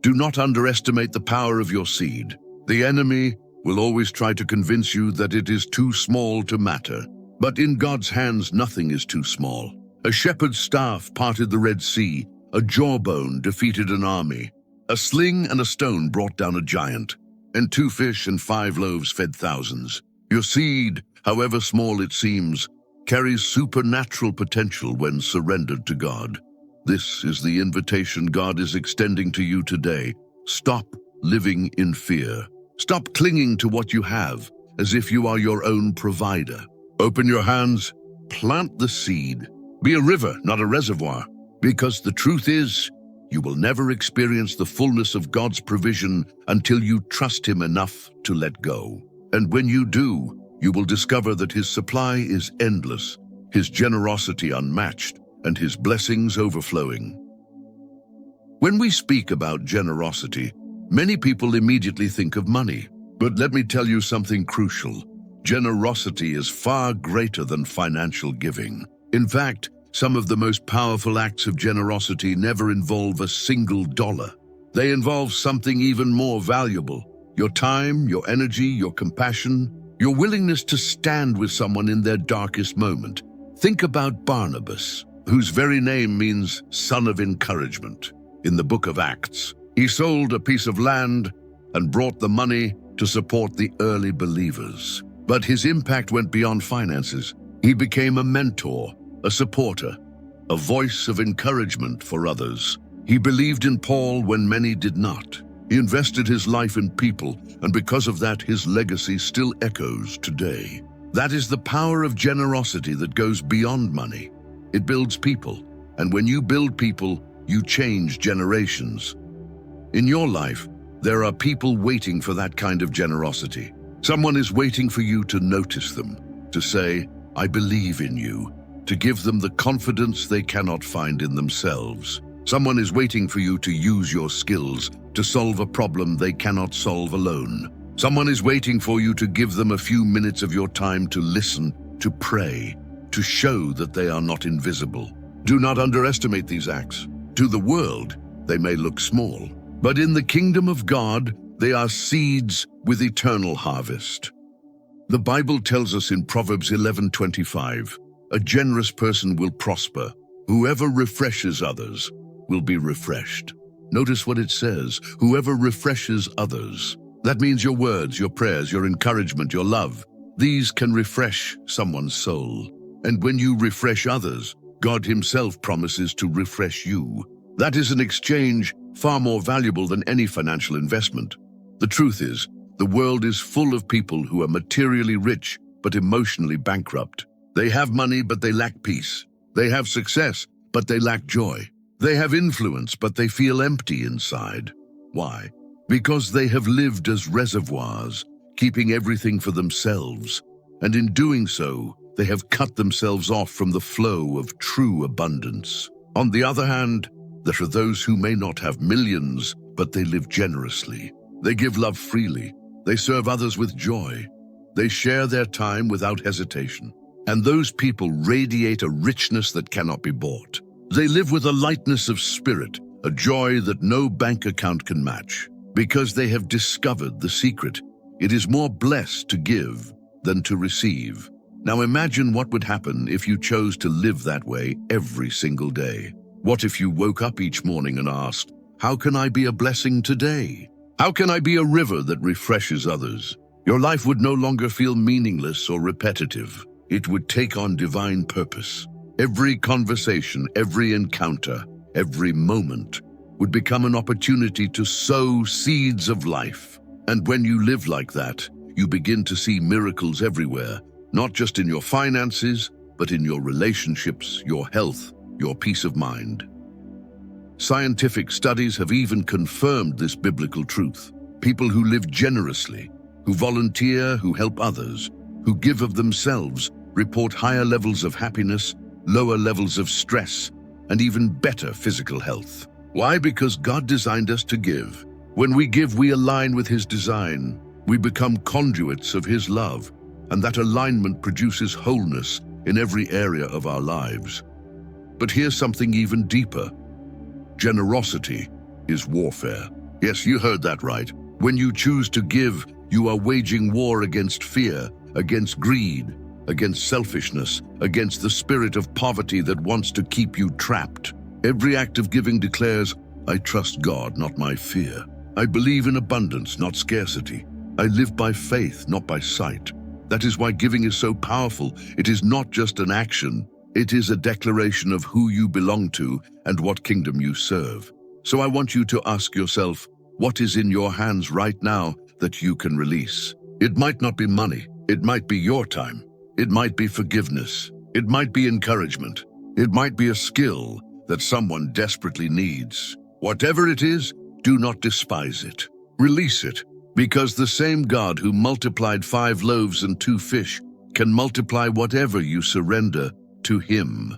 Do not underestimate the power of your seed. The enemy will always try to convince you that it is too small to matter. But in God's hands, nothing is too small. A shepherd's staff parted the Red Sea. A jawbone defeated an army. A sling and a stone brought down a giant, and 2 fish and 5 loaves fed thousands. Your seed, however small it seems, carries supernatural potential when surrendered to God. This is the invitation God is extending to you today. Stop living in fear. Stop clinging to what you have as if you are your own provider. Open your hands, plant the seed. Be a river, not a reservoir, because the truth is, you will never experience the fullness of God's provision until you trust Him enough to let go. And when you do, you will discover that His supply is endless, His generosity unmatched, and His blessings overflowing. When we speak about generosity, many people immediately think of money. But let me tell you something crucial. Generosity is far greater than financial giving. In fact, some of the most powerful acts of generosity never involve a single dollar. They involve something even more valuable: your time, your energy, your compassion, your willingness to stand with someone in their darkest moment. Think about Barnabas, whose very name means son of encouragement. In the book of Acts, he sold a piece of land and brought the money to support the early believers. But his impact went beyond finances. He became a mentor, a supporter, a voice of encouragement for others. He believed in Paul when many did not. He invested his life in people, and because of that, his legacy still echoes today. That is the power of generosity that goes beyond money. It builds people, and when you build people, you change generations. In your life, there are people waiting for that kind of generosity. Someone is waiting for you to notice them, to say, "I believe in you," to give them the confidence they cannot find in themselves. Someone is waiting for you to use your skills to solve a problem they cannot solve alone. Someone is waiting for you to give them a few minutes of your time to listen, to pray, to show that they are not invisible. Do not underestimate these acts. To the world, they may look small, but in the kingdom of God, they are seeds with eternal harvest. The Bible tells us in Proverbs 11:25, "A generous person will prosper. Whoever refreshes others will be refreshed." Notice what it says, whoever refreshes others. That means your words, your prayers, your encouragement, your love. These can refresh someone's soul. And when you refresh others, God Himself promises to refresh you. That is an exchange far more valuable than any financial investment. The truth is, the world is full of people who are materially rich but emotionally bankrupt. They have money, but they lack peace. They have success, but they lack joy. They have influence, but they feel empty inside. Why? Because they have lived as reservoirs, keeping everything for themselves. And in doing so, they have cut themselves off from the flow of true abundance. On the other hand, there are those who may not have millions, but they live generously. They give love freely. They serve others with joy. They share their time without hesitation. And those people radiate a richness that cannot be bought. They live with a lightness of spirit, a joy that no bank account can match. Because they have discovered the secret, it is more blessed to give than to receive. Now imagine what would happen if you chose to live that way every single day. What if you woke up each morning and asked, "How can I be a blessing today? How can I be a river that refreshes others?" Your life would no longer feel meaningless or repetitive. It would take on divine purpose. Every conversation, every encounter, every moment would become an opportunity to sow seeds of life. And when you live like that, you begin to see miracles everywhere, not just in your finances, but in your relationships, your health, your peace of mind. Scientific studies have even confirmed this biblical truth. People who live generously, who volunteer, who help others, who give of themselves, report higher levels of happiness, lower levels of stress, and even better physical health. Why? Because God designed us to give. When we give, we align with His design. We become conduits of His love, and that alignment produces wholeness in every area of our lives. But here's something even deeper. Generosity is warfare. Yes, you heard that right. When you choose to give, you are waging war against fear, against greed, against selfishness, against the spirit of poverty that wants to keep you trapped. Every act of giving declares, I trust God, not my fear. I believe in abundance, not scarcity. I live by faith, not by sight. That is why giving is so powerful. It is not just an action. It is a declaration of who you belong to and what kingdom you serve. So I want you to ask yourself, what is in your hands right now that you can release? It might not be money. It might be your time. It might be forgiveness. It might be encouragement. It might be a skill that someone desperately needs. Whatever it is, do not despise it. Release it, because the same God who multiplied 5 loaves and 2 fish can multiply whatever you surrender to Him.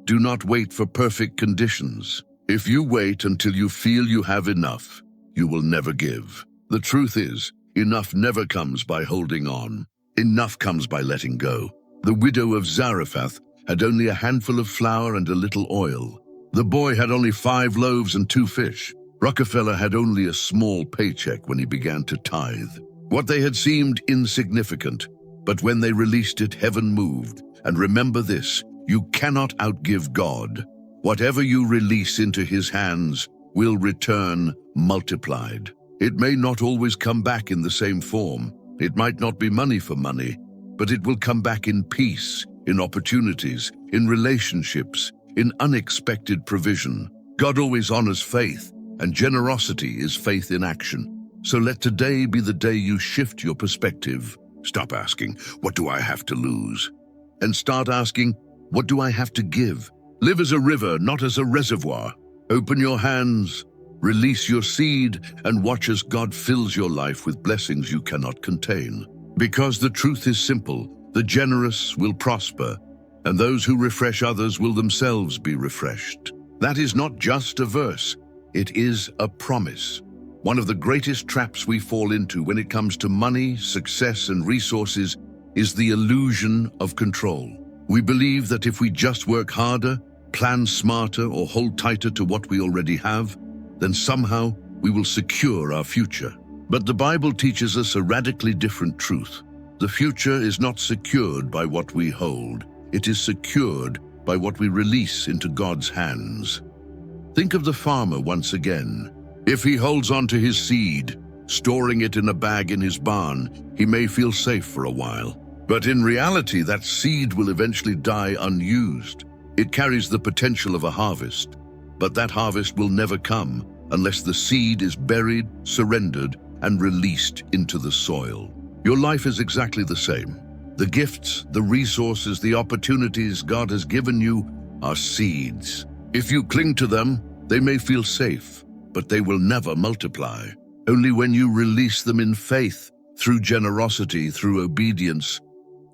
Do not wait for perfect conditions. If you wait until you feel you have enough, you will never give. The truth is, enough never comes by holding on. Enough comes by letting go. The widow of Zarephath had only a handful of flour and a little oil. The boy had only 5 loaves and 2 fish. Rockefeller had only a small paycheck when he began to tithe. What they had seemed insignificant, but when they released it, heaven moved. And remember this, you cannot outgive God. Whatever you release into His hands will return multiplied. It may not always come back in the same form. It might not be money for money, but it will come back in peace, in opportunities, in relationships, in unexpected provision. God always honors faith, and generosity is faith in action. So let today be the day you shift your perspective. Stop asking, what do I have to lose? And start asking, what do I have to give? Live as a river, not as a reservoir. Open your hands, release your seed, and watch as God fills your life with blessings you cannot contain. Because the truth is simple, the generous will prosper, and those who refresh others will themselves be refreshed. That is not just a verse, it is a promise. One of the greatest traps we fall into when it comes to money, success, and resources is the illusion of control. We believe that if we just work harder, plan smarter, or hold tighter to what we already have, then somehow we will secure our future. But the Bible teaches us a radically different truth. The future is not secured by what we hold. It is secured by what we release into God's hands. Think of the farmer once again. If he holds on to his seed, storing it in a bag in his barn, he may feel safe for a while. But in reality, that seed will eventually die unused. It carries the potential of a harvest, but that harvest will never come unless the seed is buried, surrendered, and released into the soil. Your life is exactly the same. The gifts, the resources, the opportunities God has given you are seeds. If you cling to them, they may feel safe, but they will never multiply. Only when you release them in faith, through generosity, through obedience,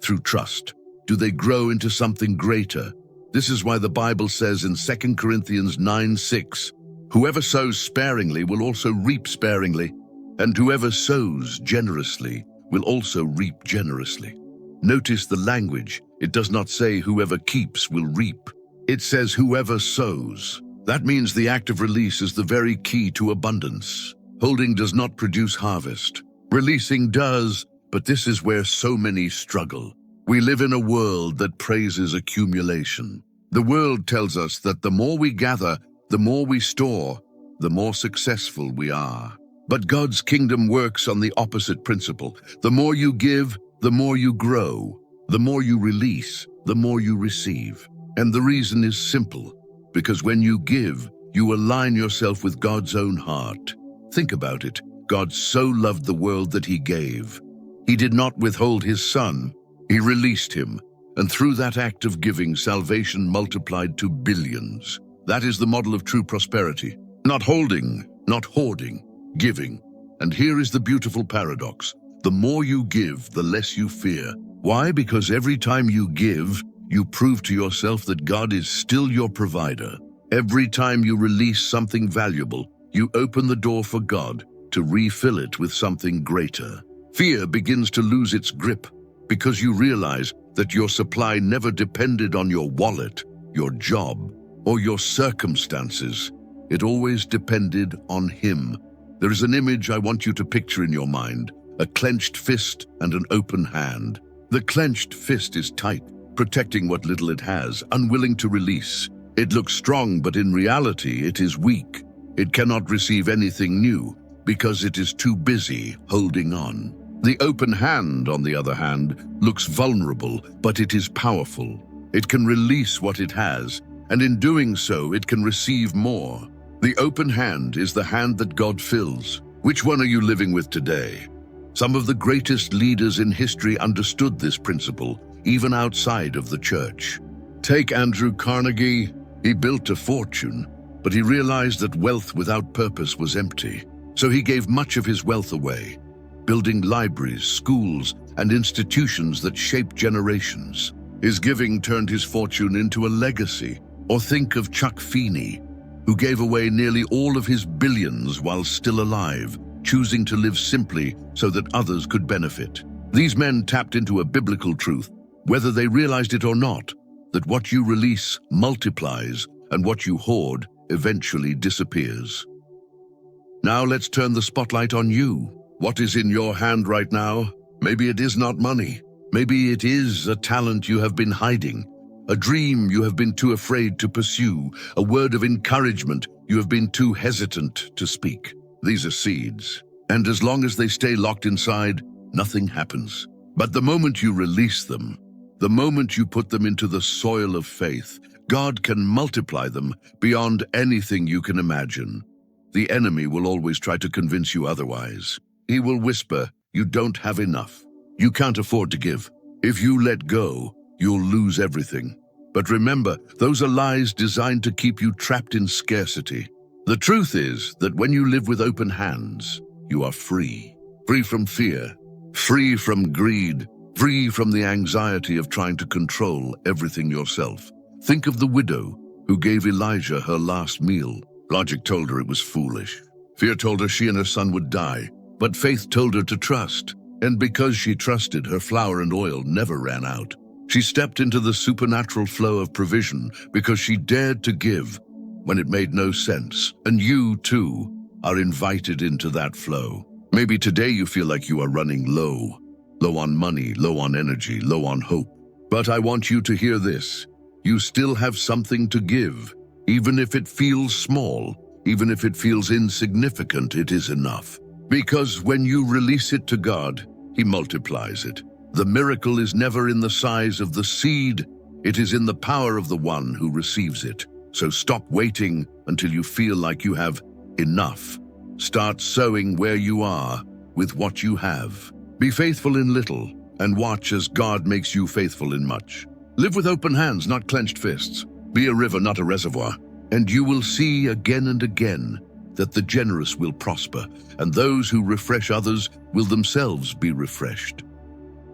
through trust, do they grow into something greater. This is why the Bible says in 2 Corinthians 9:6, whoever sows sparingly will also reap sparingly, and whoever sows generously will also reap generously. Notice the language. It does not say whoever keeps will reap. It says whoever sows. That means the act of release is the very key to abundance. Holding does not produce harvest. Releasing does, but this is where so many struggle. We live in a world that praises accumulation. The world tells us that the more we gather, the more we store, the more successful we are. But God's kingdom works on the opposite principle. The more you give, the more you grow. The more you release, the more you receive. And the reason is simple, because when you give, you align yourself with God's own heart. Think about it. God so loved the world that He gave. He did not withhold His Son. He released Him. And through that act of giving, salvation multiplied to billions. That is the model of true prosperity. Not holding, not hoarding, giving. And here is the beautiful paradox. The more you give, the less you fear. Why? Because every time you give, you prove to yourself that God is still your provider. Every time you release something valuable, you open the door for God to refill it with something greater. Fear begins to lose its grip because you realize that your supply never depended on your wallet, your job, or your circumstances. It always depended on Him. There is an image I want you to picture in your mind, a clenched fist and an open hand. The clenched fist is tight, protecting what little it has, unwilling to release. It looks strong, but in reality, it is weak. It cannot receive anything new because it is too busy holding on. The open hand, on the other hand, looks vulnerable, but it is powerful. It can release what it has, and in doing so, it can receive more. The open hand is the hand that God fills. Which one are you living with today? Some of the greatest leaders in history understood this principle, even outside of the church. Take Andrew Carnegie. He built a fortune, but he realized that wealth without purpose was empty. So he gave much of his wealth away, building libraries, schools, and institutions that shaped generations. His giving turned his fortune into a legacy. Or think of Chuck Feeney, who gave away nearly all of his billions while still alive, choosing to live simply so that others could benefit. These men tapped into a biblical truth, whether they realized it or not, that what you release multiplies and what you hoard eventually disappears. Now let's turn the spotlight on you. What is in your hand right now? Maybe it is not money. Maybe it is a talent you have been hiding, a dream you have been too afraid to pursue, a word of encouragement you have been too hesitant to speak. These are seeds, and as long as they stay locked inside, nothing happens. But the moment you release them, the moment you put them into the soil of faith, God can multiply them beyond anything you can imagine. The enemy will always try to convince you otherwise. He will whisper, you don't have enough. You can't afford to give. If you let go, you'll lose everything. But remember, those are lies designed to keep you trapped in scarcity. The truth is that when you live with open hands, you are free. Free from fear, free from greed, free from the anxiety of trying to control everything yourself. Think of the widow who gave Elijah her last meal. Logic told her it was foolish. Fear told her she and her son would die. But faith told her to trust. And because she trusted, her flour and oil never ran out. She stepped into the supernatural flow of provision because she dared to give when it made no sense. And you, too, are invited into that flow. Maybe today you feel like you are running low. Low on money, low on energy, low on hope. But I want you to hear this. You still have something to give. Even if it feels small, even if it feels insignificant, it is enough. Because when you release it to God, He multiplies it. The miracle is never in the size of the seed. It is in the power of the one who receives it. So stop waiting until you feel like you have enough. Start sowing where you are with what you have. Be faithful in little and watch as God makes you faithful in much. Live with open hands, not clenched fists. Be a river, not a reservoir. And you will see again and again that the generous will prosper, and those who refresh others will themselves be refreshed.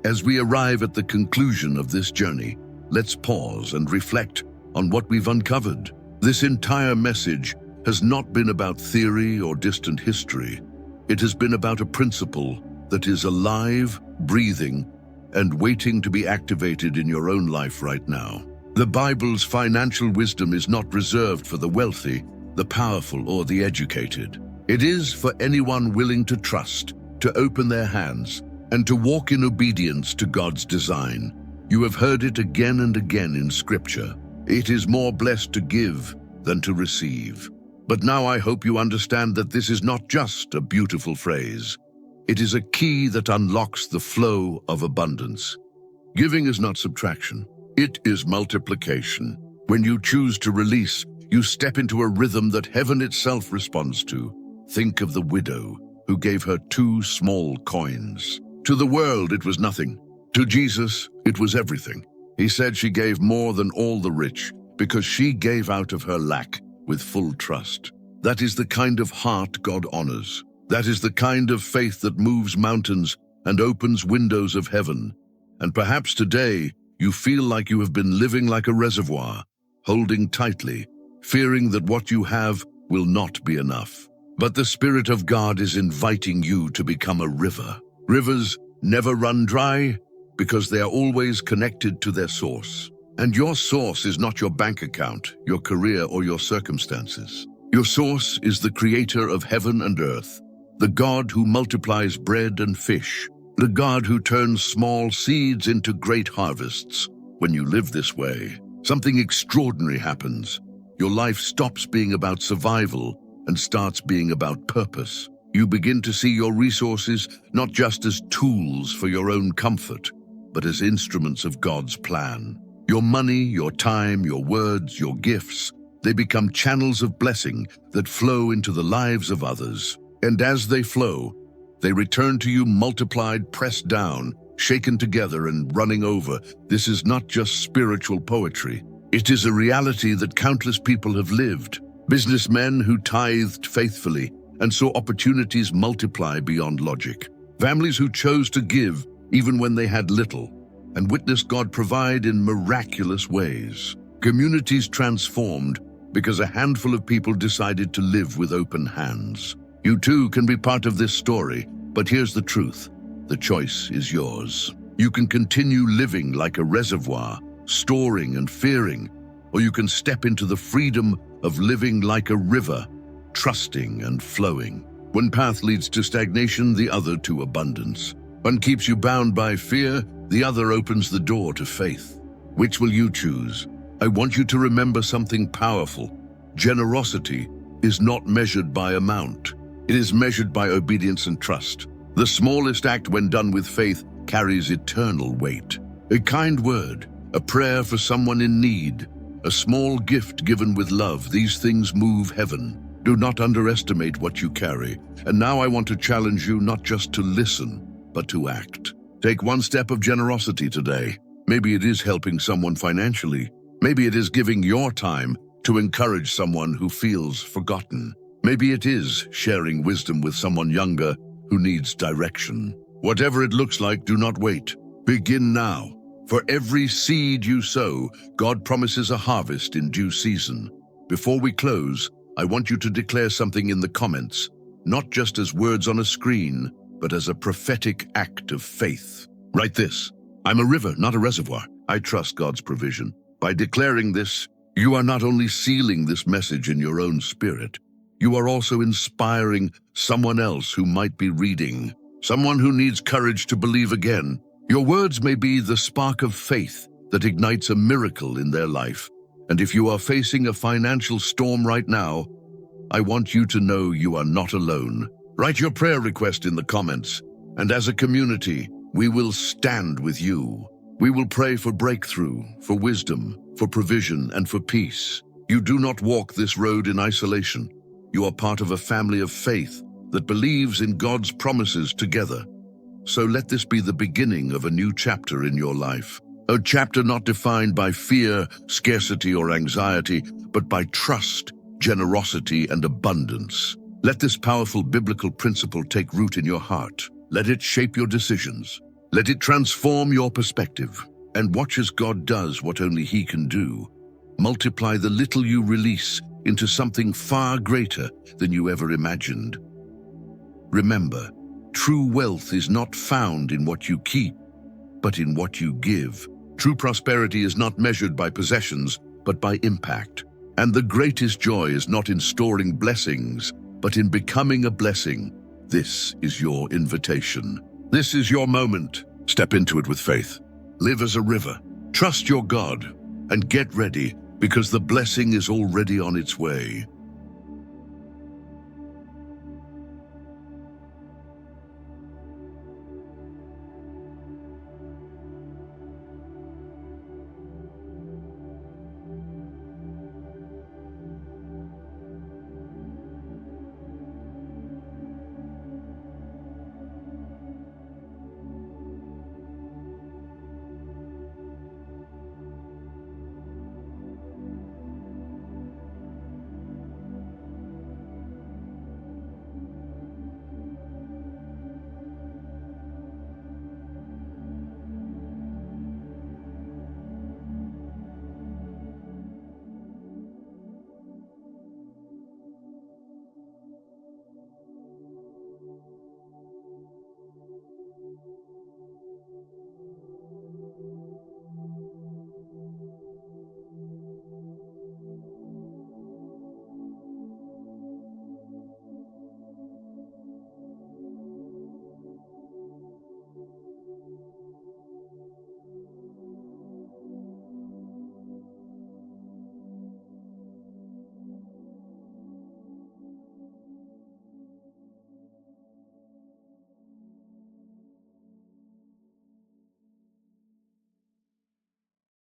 As we arrive at the conclusion of this journey, let's pause and reflect on what we've uncovered. This entire message has not been about theory or distant history. It has been about a principle that is alive, breathing, and waiting to be activated in your own life right now. The Bible's financial wisdom is not reserved for the wealthy, the powerful, or the educated. It is for anyone willing to trust, to open their hands, and to walk in obedience to God's design. You have heard it again and again in Scripture. It is more blessed to give than to receive. But now I hope you understand that this is not just a beautiful phrase. It is a key that unlocks the flow of abundance. Giving is not subtraction. It is multiplication. When you choose to release, you step into a rhythm that heaven itself responds to. Think of the widow who gave her 2 small coins. To the world, it was nothing. To Jesus, it was everything. He said she gave more than all the rich because she gave out of her lack with full trust. That is the kind of heart God honors. That is the kind of faith that moves mountains and opens windows of heaven. And perhaps today, you feel like you have been living like a reservoir, holding tightly, fearing that what you have will not be enough. But the Spirit of God is inviting you to become a river. Rivers never run dry because they are always connected to their source. And your source is not your bank account, your career, or your circumstances. Your source is the Creator of heaven and earth, the God who multiplies bread and fish, the God who turns small seeds into great harvests. When you live this way, something extraordinary happens. Your life stops being about survival and starts being about purpose. You begin to see your resources not just as tools for your own comfort, but as instruments of God's plan. Your money, your time, your words, your gifts, they become channels of blessing that flow into the lives of others. And as they flow, they return to you multiplied, pressed down, shaken together, and running over. This is not just spiritual poetry. It is a reality that countless people have lived. Businessmen who tithed faithfully and saw opportunities multiply beyond logic. Families who chose to give even when they had little and witnessed God provide in miraculous ways. Communities transformed because a handful of people decided to live with open hands. You too can be part of this story, but here's the truth. The choice is yours. You can continue living like a reservoir, storing and fearing, or you can step into the freedom of living like a river, trusting and flowing. One path leads to stagnation, the other to abundance. One keeps you bound by fear, the other opens the door to faith. Which will you choose? I want you to remember something powerful. Generosity is not measured by amount. It is measured by obedience and trust. The smallest act, when done with faith, carries eternal weight. A kind word, a prayer for someone in need, a small gift given with love, these things move heaven. Do not underestimate what you carry. And now I want to challenge you not just to listen, but to act. Take one step of generosity today. Maybe it is helping someone financially. Maybe it is giving your time to encourage someone who feels forgotten. Maybe it is sharing wisdom with someone younger who needs direction. Whatever it looks like, do not wait. Begin now. For every seed you sow, God promises a harvest in due season. Before we close, I want you to declare something in the comments, not just as words on a screen, but as a prophetic act of faith. Write this: I'm a river, not a reservoir. I trust God's provision. By declaring this, you are not only sealing this message in your own spirit, you are also inspiring someone else who might be reading, someone who needs courage to believe again. Your words may be the spark of faith that ignites a miracle in their life. And if you are facing a financial storm right now, I want you to know you are not alone. Write your prayer request in the comments, and as a community, we will stand with you. We will pray for breakthrough, for wisdom, for provision, and for peace. You do not walk this road in isolation. You are part of a family of faith that believes in God's promises together. So let this be the beginning of a new chapter in your life. A chapter not defined by fear, scarcity, or anxiety, but by trust, generosity, and abundance. Let this powerful biblical principle take root in your heart. Let it shape your decisions. Let it transform your perspective. And watch as God does what only He can do. Multiply the little you release into something far greater than you ever imagined. Remember, true wealth is not found in what you keep, but in what you give. True prosperity is not measured by possessions, but by impact. And the greatest joy is not in storing blessings, but in becoming a blessing. This is your invitation. This is your moment. Step into it with faith. Live as a river. Trust your God and get ready, because the blessing is already on its way.